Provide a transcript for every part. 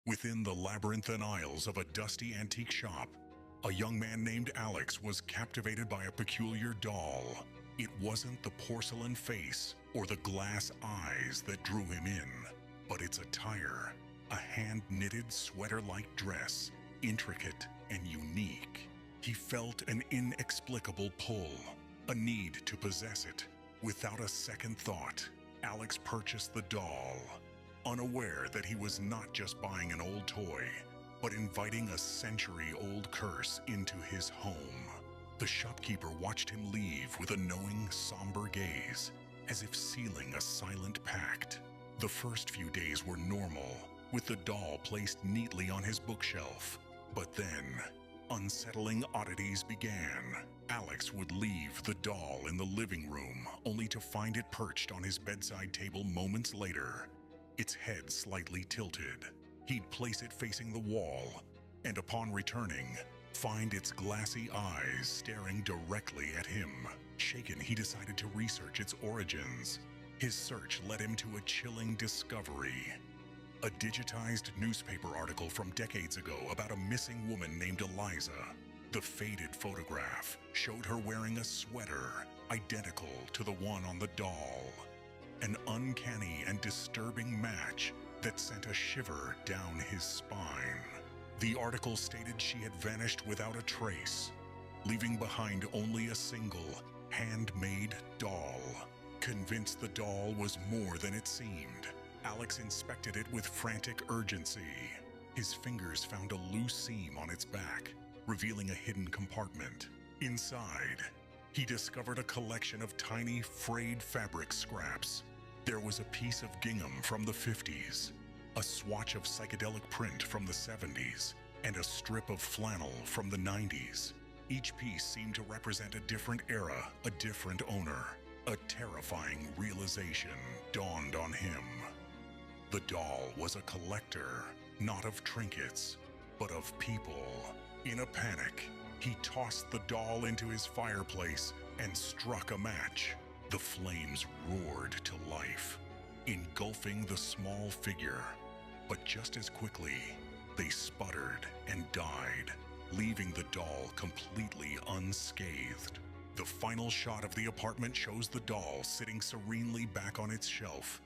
Within the labyrinthine aisles of a dusty antique shop, a young man named Alex was captivated by a peculiar doll. It wasn't the porcelain face or the glass eyes that drew him in, but its attire, a hand-knitted sweater-like dress, intricate and unique. He felt an inexplicable pull, a need to possess it. Without a second thought, Alex purchased the doll, unaware that he was not just buying an old toy, but inviting a century-old curse into his home. The shopkeeper watched him leave with a knowing, somber gaze, as if sealing a silent pact. The first few days were normal, with the doll placed neatly on his bookshelf. But then, unsettling oddities began. Alex would leave the doll in the living room, only to find it perched on his bedside table moments later, its head slightly tilted. He'd place it facing the wall, and upon returning, find its glassy eyes staring directly at him. Shaken, he decided to research its origins. His search led him to a chilling discovery. A digitized newspaper article from decades ago about a missing woman named Eliza. The faded photograph showed her wearing a sweater identical to the one on the doll. An uncanny and disturbing match that sent a shiver down his spine. The article stated she had vanished without a trace, leaving behind only a single handmade doll. Convinced the doll was more than it seemed, Alex inspected it with frantic urgency. His fingers found a loose seam on its back, revealing a hidden compartment. Inside, he discovered a collection of tiny, frayed fabric scraps. There was a piece of gingham from the 50s, a swatch of psychedelic print from the 70s, and a strip of flannel from the 90s. Each piece seemed to represent a different era, a different owner. A terrifying realization dawned on him. The doll was a collector, not of trinkets, but of people. In a panic, he tossed the doll into his fireplace and struck a match. The flames roared to life, engulfing the small figure. But just as quickly, they sputtered and died, leaving the doll completely unscathed. The final shot of the apartment shows the doll sitting serenely back on its shelf,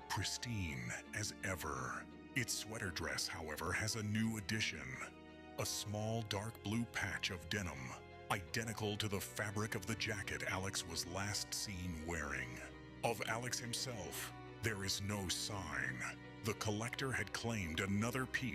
pristine as ever. Its sweater dress, however, has a new addition. A small dark blue patch of denim, identical to the fabric of the jacket Alex was last seen wearing. Of Alex himself, there is no sign. The collector had claimed another piece